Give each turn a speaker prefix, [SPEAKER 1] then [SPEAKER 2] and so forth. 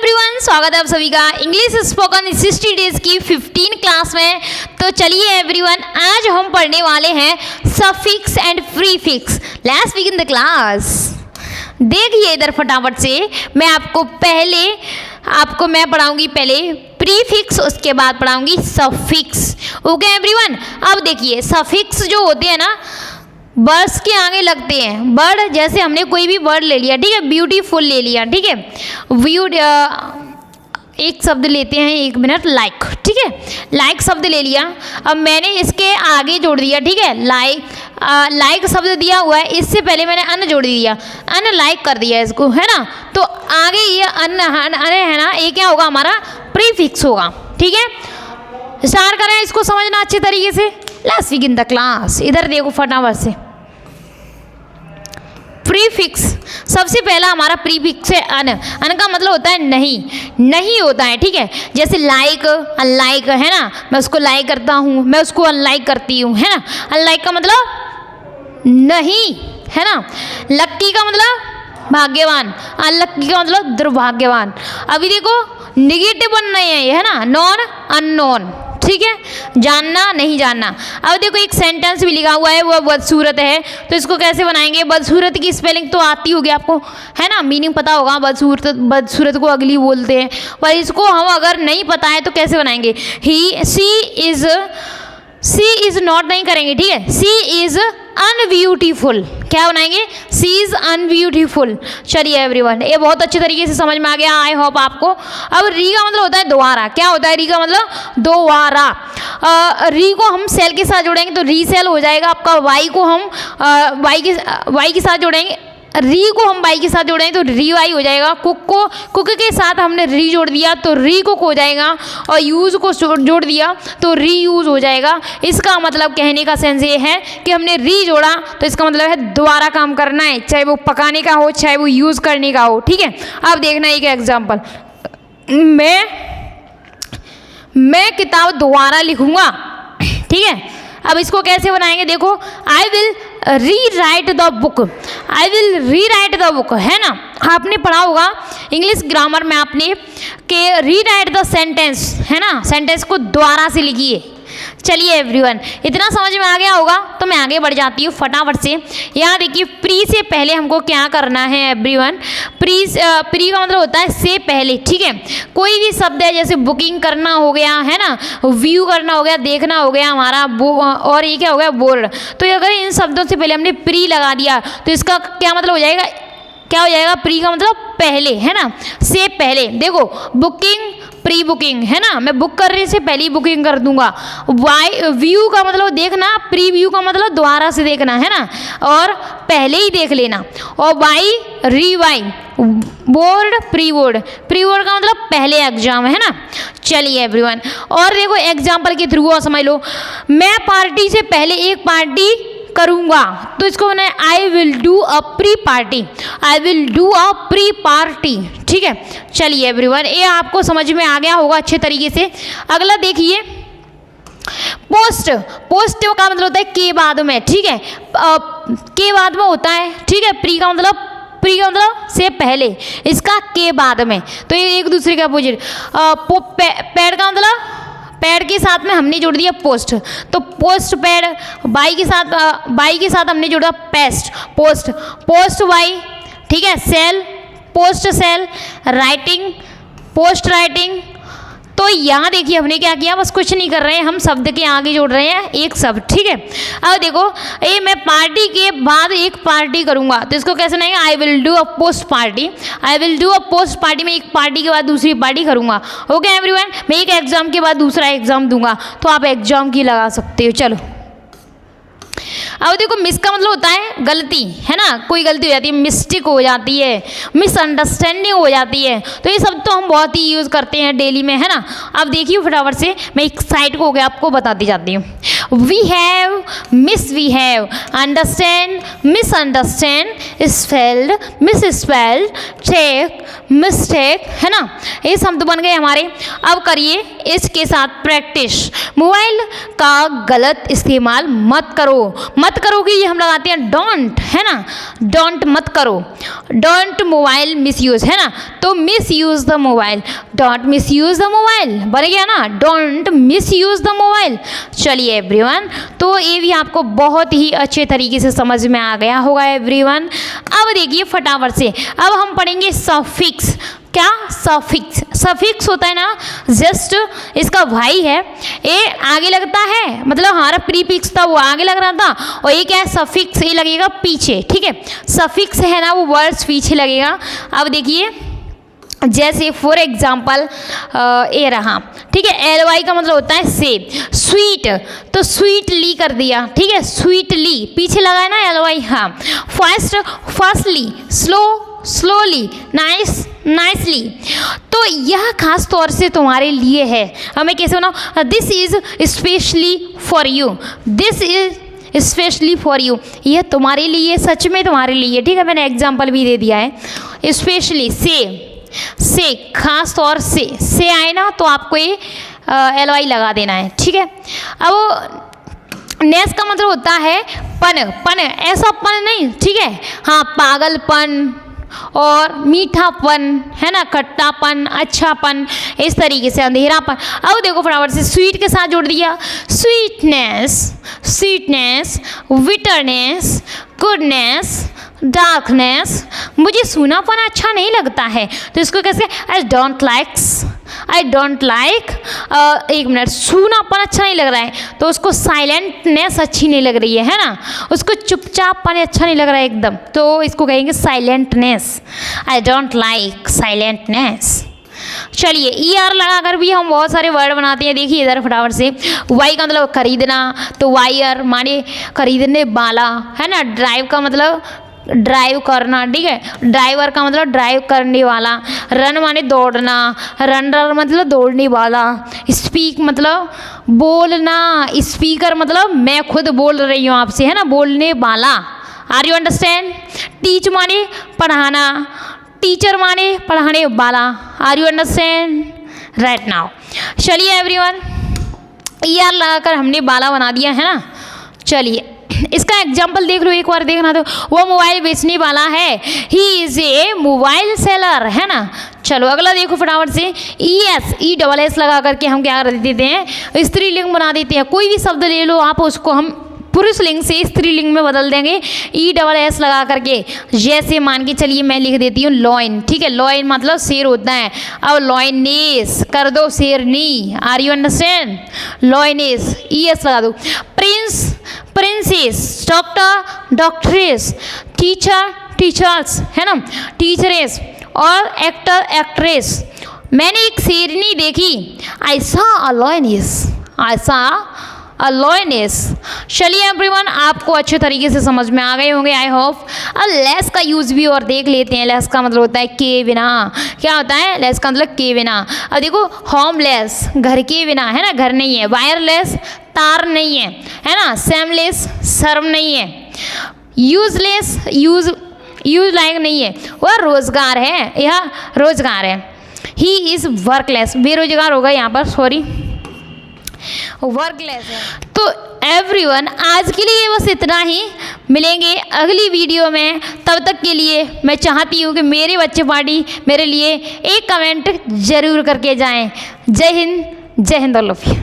[SPEAKER 1] Everyone, स्वागत है आप सभी का इंग्लिश स्पोकन 60 डेज की 15 क्लास में। तो चलिए एवरीवन, आज हम पढ़ने वाले हैं suffix and prefix. Let's begin the class. देखिए इधर फटाफट से मैं पढ़ाऊंगी पहले प्रीफिक्स, उसके बाद पढ़ाऊंगी सफिक्स। ओके एवरीवन, अब देखिए सफिक्स जो होते हैं ना, वर्ड्स के आगे लगते हैं। वर्ड जैसे हमने कोई भी वर्ड ले लिया, ठीक है, ब्यूटीफुल ले लिया, ठीक है, एक शब्द लेते हैं, एक मिनट, लाइक, ठीक है, लाइक शब्द ले लिया। अब मैंने इसके आगे जोड़ दिया, ठीक है, लाइक शब्द दिया हुआ है, इससे पहले मैंने अन जोड़ दिया, अन लाइक कर दिया इसको, है ना। तो आगे ये अन है ना, ये क्या होगा, हमारा प्रीफिक्स होगा, ठीक है। स्टार्ट करें इसको समझना अच्छे तरीके से। Let's begin the class. इधर देखो फटाफट से, प्रीफिक्स सबसे पहला हमारा प्रीफिक्स है अन। अन का मतलब होता है नहीं होता है, ठीक है। जैसे लाइक, अनलाइक, है ना, मैं उसको लाइक करता हूँ, मैं उसको अनलाइक करती हूँ, है ना। अनलाइक का मतलब नहीं, है ना। लक्की का मतलब भाग्यवान, अनलक्की का मतलब दुर्भाग्यवान। अभी देखो निगेटिव बन रहे हैं ये, है ना, नॉन अननोन, ठीक है, जानना नहीं जानना। अब देखो एक सेंटेंस भी लिखा हुआ है, वो बदसूरत है, तो इसको कैसे बनाएंगे। बदसूरत की स्पेलिंग तो आती होगी आपको, है ना, मीनिंग पता होगा। बदसूरत को अगली बोलते हैं, पर इसको हम अगर नहीं पता है तो कैसे बनाएंगे। सी इज नॉट नहीं करेंगे, ठीक है, सी इज अनब्यूटीफुल, क्या बनाएंगे, सी इज अनब्यूटीफुल। चलिए एवरीवन, ये बहुत अच्छे तरीके से समझ में आ गया, आई होप आपको। अब री का मतलब होता है दोबारा। क्या होता है री का मतलब, दोबारा। री को हम सेल के साथ जोड़ेंगे तो री सेल हो जाएगा आपका। वाई को हम वाई के साथ जोड़ेंगे, री को हम वाई के साथ जोड़ेंगे तो री वाई हो जाएगा। कुक के साथ हमने री जोड़ दिया तो री कुक हो जाएगा, और यूज़ को जोड़ दिया तो री यूज़ हो जाएगा। इसका मतलब कहने का सेंस ये है कि हमने री जोड़ा तो इसका मतलब है दोबारा काम करना है, चाहे वो पकाने का हो, चाहे वो यूज़ करने का हो, ठीक है। अब देखना एक एग्जाम्पल, मैं किताब दोबारा लिखूँगा, ठीक है। अब इसको कैसे बनाएंगे, देखो, आई विल री right the book, I will री राइट द बुक, है ना। आपने पढ़ा होगा इंग्लिश ग्रामर में आपने कि री राइट द सेंटेंस, है ना, सेंटेंस को दोबारा से लिखिए। चलिए एवरीवन, इतना समझ में आ गया होगा, तो मैं आगे बढ़ जाती हूँ फटाफट से। यहाँ देखिए प्री से पहले हमको क्या करना है एवरीवन। प्री का मतलब होता है से पहले, ठीक है। कोई भी शब्द है, जैसे बुकिंग करना हो गया, है ना, व्यू करना हो गया, देखना हो गया हमारा, और ये क्या हो गया, बोर्ड। तो अगर इन शब्दों से पहले हमने प्री लगा दिया तो इसका क्या मतलब हो जाएगा, क्या हो जाएगा, प्री का मतलब पहले, है ना, से पहले। देखो बुकिंग, प्री बुकिंग, है ना, मैं बुक करने से पहले ही बुकिंग कर दूंगा। व्यू का मतलब देखना, प्री व्यू का मतलब दोबारा से देखना, है ना, और पहले ही देख लेना। और वाई, री वाई, बोर्ड, प्री बोर्ड का मतलब पहले एग्जाम, है ना। चलिए एवरीवन, और देखो एग्जाम्पल के थ्रू समझ लो, मैं पार्टी से पहले एक पार्टी करूँगा तो इसको बनाए I will do a pre party, I will do a pre party, ठीक है। चलिए एवरीवन, ये आपको समझ में आ गया होगा अच्छे तरीके से। अगला देखिए पोस्ट का मतलब होता है के बाद में, ठीक है, के बाद में होता है, ठीक है। प्री का मतलब से पहले, इसका के बाद में, तो ये एक दूसरे का अपोजिट। पैड का मतलब पैड के साथ में हमने जोड़ दिया पोस्ट, तो पोस्ट पैड। बाई के साथ हमने जोड़ा पेस्ट, पोस्ट बाई, ठीक है। Sale, post sale, writing, post writing. तो यहाँ देखिए हमने क्या किया, बस कुछ नहीं कर रहे हैं, हम शब्द के आगे जोड़ रहे हैं एक शब्द, ठीक है। अब देखो ये मैं पार्टी के बाद एक पार्टी करूँगा तो इसको कैसे बनाएंगे, I will do a post party, I will do a post party में एक पार्टी के बाद दूसरी पार्टी करूँगा। ओके एवरीवन, मैं एक एग्जाम के बाद दूसरा एग्जाम दूंगा, तो आप एग्जाम की लगा सकते हो। चलो अब देखो मिस का मतलब होता है गलती, है ना, कोई गलती हो जाती है, मिस्टेक हो जाती है, मिसअंडरस्टैंडिंग हो जाती है, तो ये सब तो हम बहुत ही यूज़ करते हैं डेली में, है ना। अब देखिए फटाफट से मैं एक साइड को हो गया आपको बताती जाती हूँ। We have, mis we have, understand, misunderstand, spelled, mis spelled, take, mistake, है ना। ये शब्द बन गए हमारे। अब करिए इसके साथ प्रैक्टिस। मोबाइल का गलत इस्तेमाल मत करो। मत करो कि ये हम लगाते हैं डोंट, है ना, डोंट मत करो, डोंट मोबाइल मिस यूज़, है ना, तो miss use the mobile, don't miss use the mobile बन गया ना, don't miss use the mobile. चलिए एवरीवन, तो ये भी आपको बहुत ही अच्छे तरीके से समझ में आ गया होगा एवरीवन। अब देखिए फटाफट से, अब हम पढ़ेंगे सफिक्स। क्या सफिक्स? सफिक्स होता है ना, जस्ट इसका भाई है, ये आगे लगता है, मतलब हमारा प्रीफिक्स था वो आगे लग रहा था, और ये क्या है सफिक्स, ये लगेगा पीछे, ठीक है। सफिक्स है ना वो वर्ड्स पीछे लगेगा। अब देखिए जैसे फॉर एग्जाम्पल ये रहा, ठीक है, एल वाई का मतलब होता है सेब, स्वीट, तो स्वीटली कर दिया, ठीक है, स्वीटली पीछे लगा है ना एल वाई, हाँ। Fast, fastly, slow, slowly, nice, nicely. तो यह खास तौर से तुम्हारे लिए है। हमें कैसे बनाओ? This is specially for you, this is specially for you, यह तुम्हारे लिए, सच में तुम्हारे लिए, ठीक है। मैंने एग्जाम्पल भी दे दिया है। स्पेशली से खास तौर से आए ना तो आपको ये एल वाई लगा देना है, ठीक है। अब नेस का मतलब होता है पन, पन ऐसा पन नहीं, ठीक है, हाँ, पागलपन और मीठापन, है ना, खट्टापन, अच्छापन, इस तरीके से, अंधेरापन। अब देखो फटाफट से स्वीट के साथ जोड़ दिया, स्वीटनेस, स्वीटनेस, विटरनेस, गुडनेस, डार्कनेस। मुझे सूनापन अच्छा नहीं लगता है, तो इसको कैसे, I don't likes, I don't like, एक मिनट, सूनापन अच्छा नहीं लग रहा है तो उसको साइलेंटनेस अच्छी नहीं लग रही है ना, उसको चुपचापपन अच्छा नहीं लग रहा है एकदम, तो इसको कहेंगे साइलेंटनेस, आई डोंट लाइक साइलेंटनेस। चलिए ई आर लगाकर भी हम बहुत सारे वर्ड बनाते हैं। देखिए इधर फटाफट से, वाई का मतलब खरीदना, तो वायर माने खरीदने वाला, है ना। ड्राइव का मतलब ड्राइव करना, ठीक है, ड्राइवर का मतलब ड्राइव करने वाला। रन माने दौड़ना, रनर मतलब दौड़ने वाला। स्पीक मतलब बोलना, स्पीकर मतलब मैं खुद बोल रही हूँ आपसे, है ना, बोलने वाला। Are you understand? टीच माने पढ़ाना, टीचर माने पढ़ाने वाला। Are you understand? Right now चलिए एवरीवन, ई आर लगाकर हमने बाला बना दिया है ना। चलिए इसका एग्जाम्पल देख लो, एक बार देखना, तो वो मोबाइल बेचने वाला है, he is a mobile seller, है ना। चलो अगला देखो फटाफट से, E S, E double S लगा करके हम क्या कर देते हैं, स्त्रीलिंग बना देते हैं। कोई भी शब्द ले लो आप, उसको हम पुरुष लिंग से स्त्रीलिंग में बदल देंगे ई डबल एस लगा करके। जैसे मान के चलिए मैं लिख देती हूँ लॉइन, ठीक है, लॉइन मतलब शेर होता है, अब लॉइनेस कर दो शेरनी। Are you understand? Lioness, E S लगा दो। Prince, princess, doctor, doctress, teacher, teachers, है ना, टीचरेस, और एक्टर, एक्ट्रेस। मैंने एक शेरनी देखी, I saw a लॉइनेस, I saw a लॉइनेस। चलिए एवरीवन, आपको अच्छे तरीके से समझ में आ गए होंगे आई होप। अब लेस का यूज़ भी और देख लेते हैं। लेस का मतलब होता है के बिना। क्या होता है लेस का मतलब? के बिना। अब देखो होमलेस, घर के बिना, है ना, घर नहीं है। वायरलेस, तार नहीं है, है ना। सेमलेस, शर्म नहीं है। यूजलेस, यूज लायक नहीं है। वह रोजगार है, यह रोजगार है। ही इज़ वर्कलेस, बेरोजगार होगा यहाँ पर, सॉरी, वर्कलेस है। तो एवरीवन आज के लिए बस इतना ही, मिलेंगे अगली वीडियो में। तब तक के लिए मैं चाहती हूँ कि मेरे बच्चे पार्टी मेरे लिए एक कमेंट जरूर करके जाएं। जय हिंद, जय हिंद ऑल ऑफ यू।